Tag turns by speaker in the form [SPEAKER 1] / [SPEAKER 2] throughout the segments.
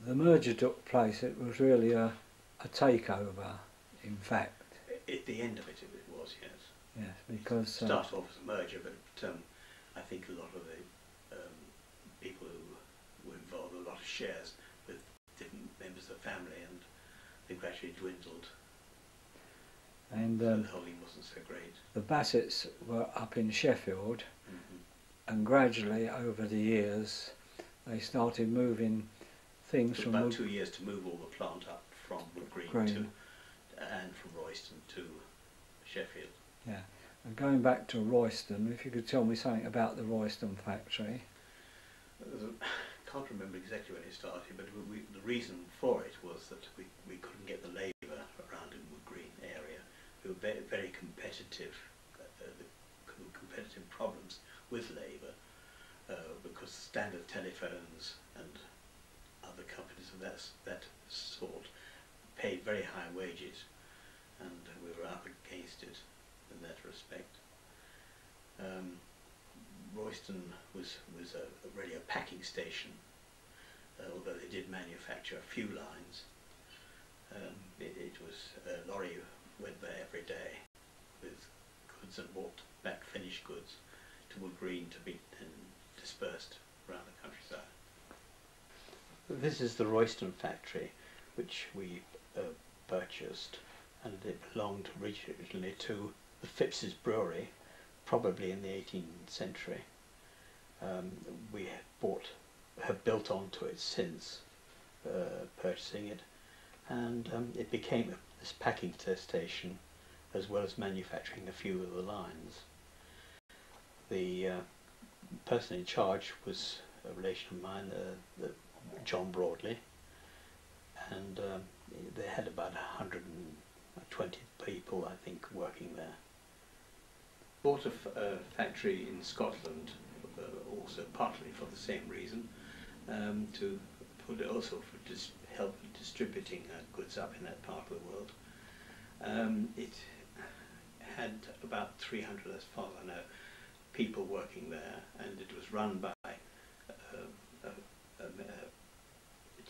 [SPEAKER 1] The merger took place, it was really a takeover, in fact.
[SPEAKER 2] At the end of it, it was, yes.
[SPEAKER 1] Yes, because...
[SPEAKER 2] It started off as a merger, but I think a lot of the people who were involved, a lot of shares with different members of the family, and they gradually dwindled.
[SPEAKER 1] And
[SPEAKER 2] so the holding wasn't so great.
[SPEAKER 1] The Barratts were up in Sheffield, and gradually over the years they started moving things from...
[SPEAKER 2] about 2 years to move all the plant up from Green to, and from Royston to Sheffield.
[SPEAKER 1] Yeah, and going back to Royston, if you could tell me something about the Royston factory.
[SPEAKER 2] I can't remember exactly when it started, but the reason for it was that we couldn't get the labour around in the Green area. We were very, very competitive, competitive problems with labour, because standard telephones and other companies of that sort paid very high wages, and we were up against it in that respect. Royston was really a packing station, although they did manufacture a few lines. It was a lorry went there every day with goods and brought back finished goods to Wood Green to be then dispersed around the countryside. This is the Royston factory, which we purchased, and it belonged originally to the Phipps's brewery, probably in the 18th century. We have built onto it since purchasing it, and it became this packing station as well as manufacturing a few of the lines. The person in charge was a relation of mine, John Broadley, and they had about 120 people, I think, working there. Bought a factory in Scotland, also partly for the same reason, to put also for help distributing goods up in that part of the world. It had about 300, as far as I know, people working there, and it was run by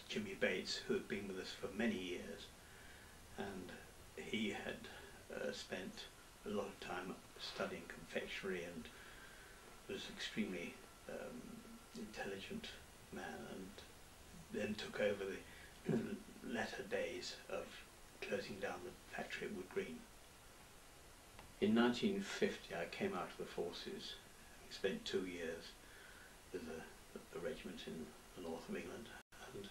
[SPEAKER 2] Jimmy Bates, who had been with us for many years, and he had spent a lot of time studying confectionery and was extremely intelligent man, and then took over the latter days of closing down the factory at Wood Green. In 1950 I came out of the forces, spent 2 years with a regiment in the north of England, and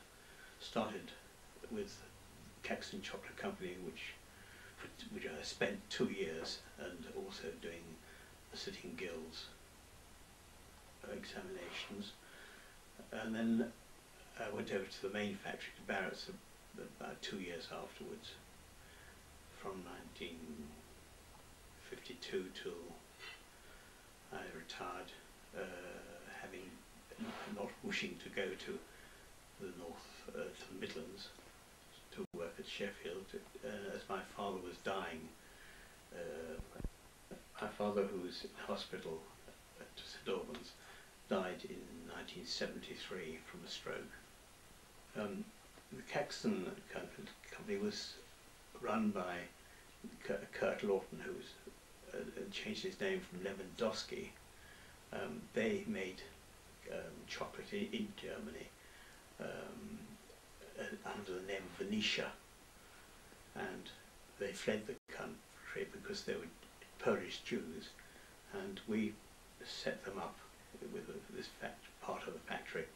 [SPEAKER 2] started with Caxton Chocolate Company, which I spent 2 years, and also doing the sitting guilds examinations. And then I went over to the main factory, to Barratt's, about 2 years afterwards, from 1952 till I retired, having not wishing to go to the north, to the Midlands, to work at Sheffield, as my father was dying. My father, who was in hospital at St Albans, died in 1973 from a stroke. The Caxton company was run by Kurt Lawton, who was changed his name from Lewandowski. They made chocolate in Germany under the name of Venetia, and they fled the country because they were Polish Jews, and we set them up with this part of the factory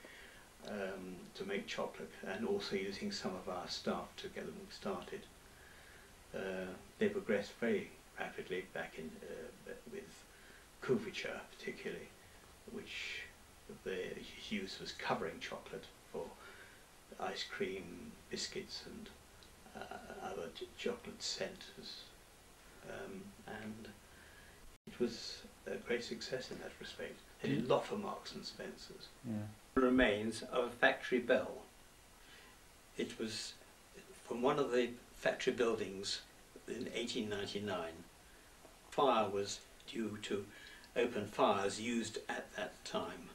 [SPEAKER 2] to make chocolate, and also using some of our staff to get them started. They progressed very rapidly back in with couverture particularly, which the use was covering chocolate for ice cream, biscuits and other chocolate centres, and it was a great success in that respect. They did a lot for Marks and Spencer's.
[SPEAKER 1] Yeah.
[SPEAKER 2] The remains of a factory bell. It was from one of the factory buildings in 1899. Fire was due to open fires used at that time.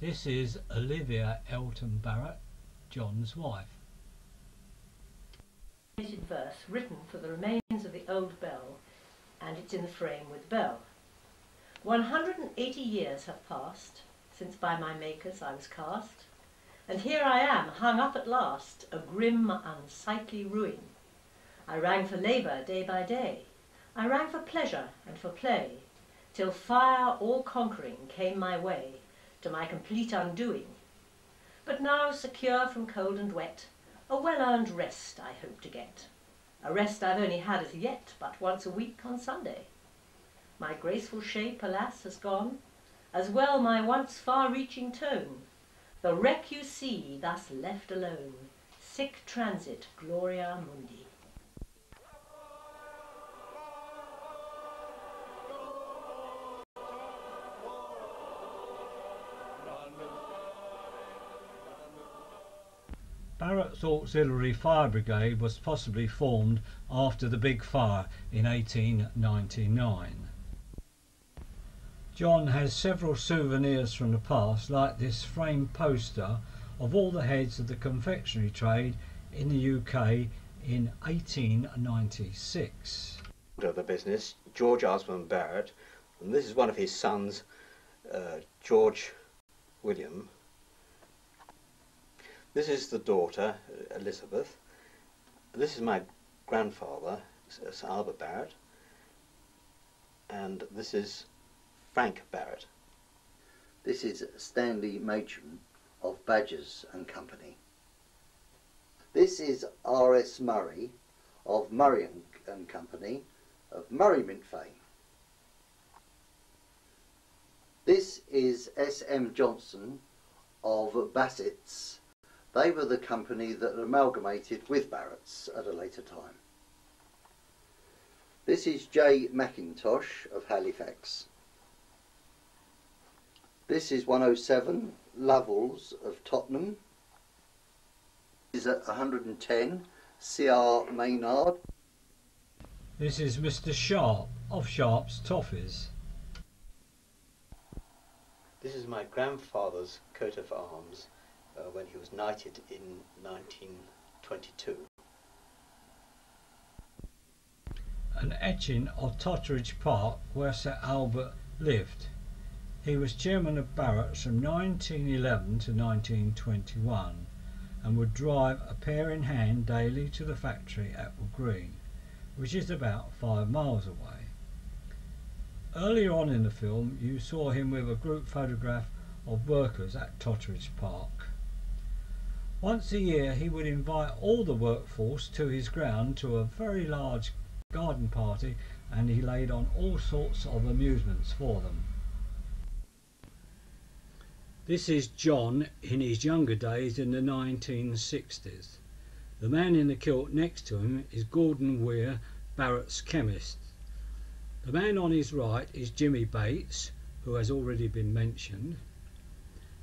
[SPEAKER 1] This is Olivia Elton Barratt, John's wife.
[SPEAKER 3] Verse written for the remains of the old bell, and it's in the frame with the bell. 180 years have passed since by my makers I was cast, and here I am hung up at last, a grim unsightly ruin. I rang for labour day by day, I rang for pleasure and for play, till fire all conquering came my way, to my complete undoing. But now secure from cold and wet, a well-earned rest I hope to get. A rest I've only had as yet but once a week on Sunday. My graceful shape, alas, has gone, as well my once far-reaching tone. The wreck you see, thus left alone, sic transit gloria mundi.
[SPEAKER 1] Barratt's Auxiliary Fire Brigade was possibly formed after the big fire in 1899. John has several souvenirs from the past, like this framed poster of all the heads of the confectionery trade in the UK in 1896.
[SPEAKER 2] Of the business, George Osborne Barratt, and this is one of his sons, George William. This is the daughter, Elizabeth. This is my grandfather, Sir Albert Barratt, and this is Frank Barratt.
[SPEAKER 4] This is Stanley Matron of Badgers and Company. This is R.S. Murray of Murray and Company of Murray Mint fame. This is S.M. Johnson of Barratts. They were the company that amalgamated with Barratts at a later time. This is J. Mackintosh of Halifax. This is 107 Lovells of Tottenham. This is at 110 C.R. Maynard.
[SPEAKER 1] This is Mr. Sharp of Sharp's Toffees.
[SPEAKER 2] This is my grandfather's coat of arms when he was knighted in 1922.
[SPEAKER 1] An etching of Totteridge Park where Sir Albert lived. He was chairman of Barratt's from 1911 to 1921 and would drive a pair in hand daily to the factory at Wood Green, which is about 5 miles away. Earlier on in the film you saw him with a group photograph of workers at Totteridge Park. Once a year he would invite all the workforce to his ground to a very large garden party, and he laid on all sorts of amusements for them. This is John in his younger days in the 1960s. The man in the kilt next to him is Gordon Weir, Barratt's chemist. The man on his right is Jimmy Bates, who has already been mentioned.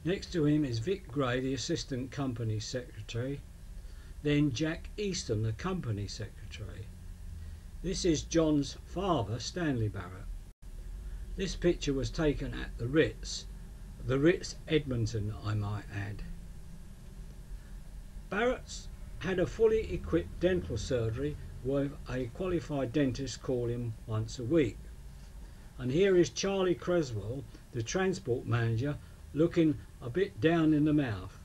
[SPEAKER 1] Next to him is Vic Gray, the assistant company secretary. Then Jack Easton, the company secretary. This is John's father, Stanley Barratt. This picture was taken at the Ritz Edmonton, I might add. Barratt's had a fully equipped dental surgery with a qualified dentist calling once a week. And here is Charlie Creswell, the transport manager, looking a bit down in the mouth.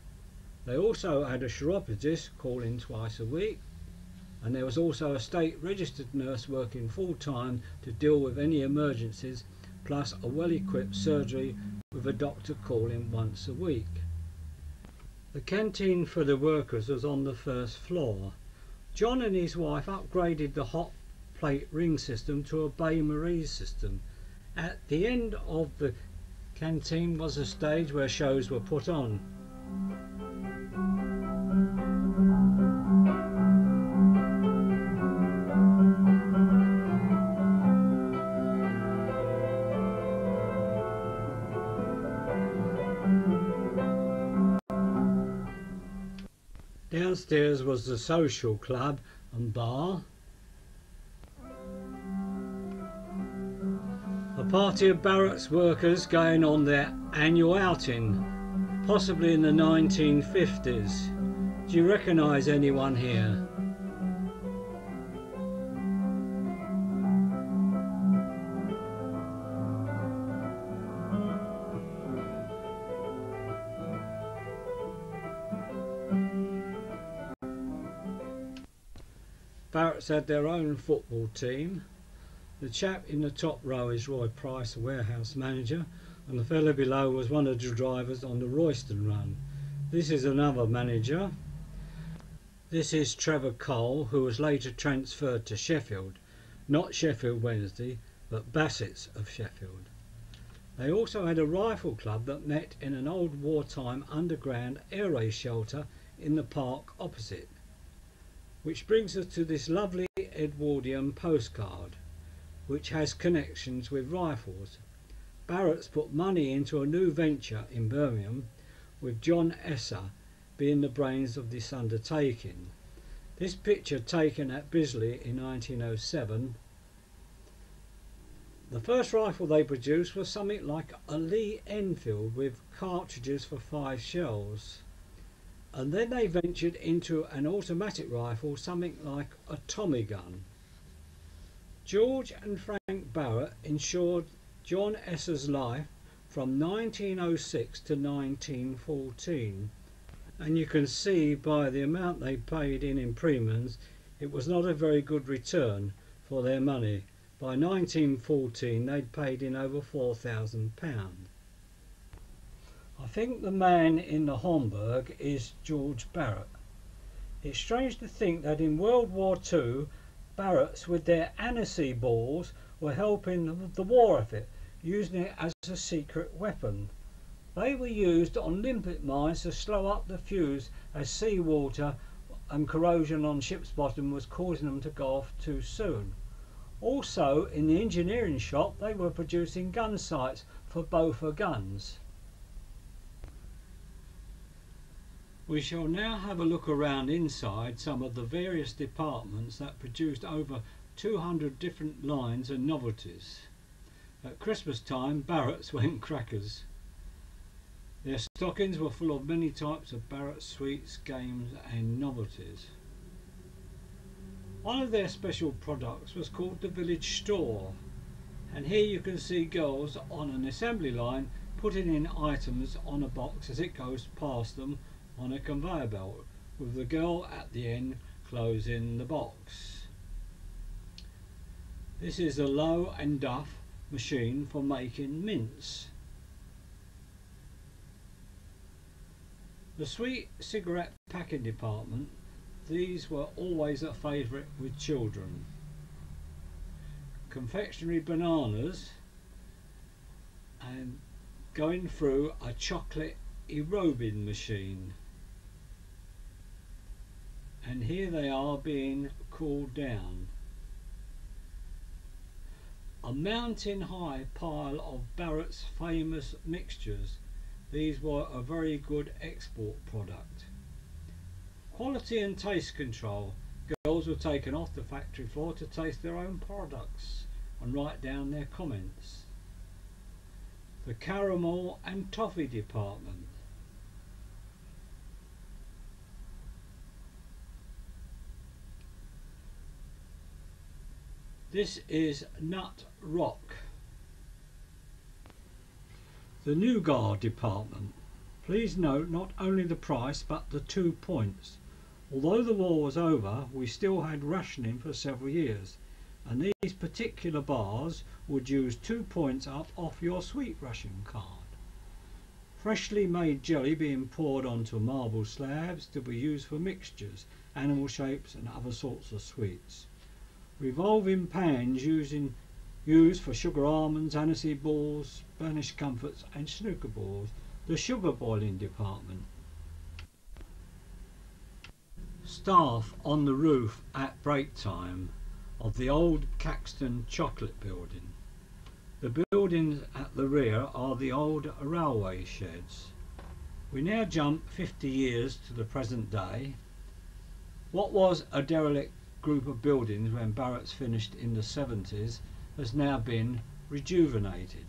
[SPEAKER 1] They also had a chiropodist calling twice a week, and there was also a state registered nurse working full time to deal with any emergencies, plus a well equipped surgery with a doctor calling once a week. The canteen for the workers was on the first floor. John and his wife upgraded the hot plate ring system to a bain-marie system. At the end of the canteen was a stage where shows were put on. Downstairs was the social club and bar. A party of Barratt's workers going on their annual outing. possibly in the 1950s. Do you recognise anyone here? Barratt's had their own football team. The chap in the top row is Roy Price, the warehouse manager, and the fellow below was one of the drivers on the Royston run. This is another manager. This is Trevor Cole, who was later transferred to Sheffield. Not Sheffield Wednesday, but Barratts of Sheffield. They also had a rifle club that met in an old wartime underground air raid shelter in the park opposite. Which brings us to this lovely Edwardian postcard, which has connections with rifles. Barratt's put money into a new venture in Birmingham, with John Esser being the brains of this undertaking. This picture taken at Bisley in 1907. The first rifle they produced was something like a Lee Enfield with cartridges for 5 shells. And then they ventured into an automatic rifle, something like a Tommy gun. George and Frank Barratt ensured John Esser's life from 1906 to 1914, and you can see by the amount they paid in premiums it was not a very good return for their money. By 1914 they'd paid in over £4,000. I think the man in the Homburg is George Barratt. It's strange to think that in World War II, Barratts with their Annecy balls were helping the war effort, using it as a secret weapon. They were used on limpet mines to slow up the fuse as seawater and corrosion on ship's bottom was causing them to go off too soon. Also in the engineering shop they were producing gun sights for Bofor guns. We shall now have a look around inside some of the various departments that produced over 200 different lines and novelties. At Christmas time, Barratt's went crackers. Their stockings were full of many types of Barratt sweets, games and novelties. One of their special products was called the Village Store, and here you can see girls on an assembly line putting in items on a box as it goes past them on a conveyor belt, with the girl at the end closing the box. This is a Low and Duff machine for making mince. The sweet cigarette packing department, these were always a favourite with children. Confectionery bananas, and going through a chocolate aerobing machine. And here they are being cooled down. A mountain high pile of Barratt's famous mixtures. These were a very good export product. Quality and taste control. Girls were taken off the factory floor to taste their own products and write down their comments. The caramel and toffee department. This is Nut Rock. The nougat department. Please note not only the price but the 2 points. Although the war was over, we still had rationing for several years, and these particular bars would use 2 points up off your sweet ration card. Freshly made jelly being poured onto marble slabs to be used for mixtures, animal shapes and other sorts of sweets. Revolving pans used for sugar almonds, aniseed balls, Spanish comfits and snooker balls. The sugar boiling department. Staff on the roof at break time of the old Caxton chocolate building. The buildings at the rear are the old railway sheds. We now jump 50 years to the present day. What was a derelict group of buildings when Barratt's finished in the 70s has now been rejuvenated.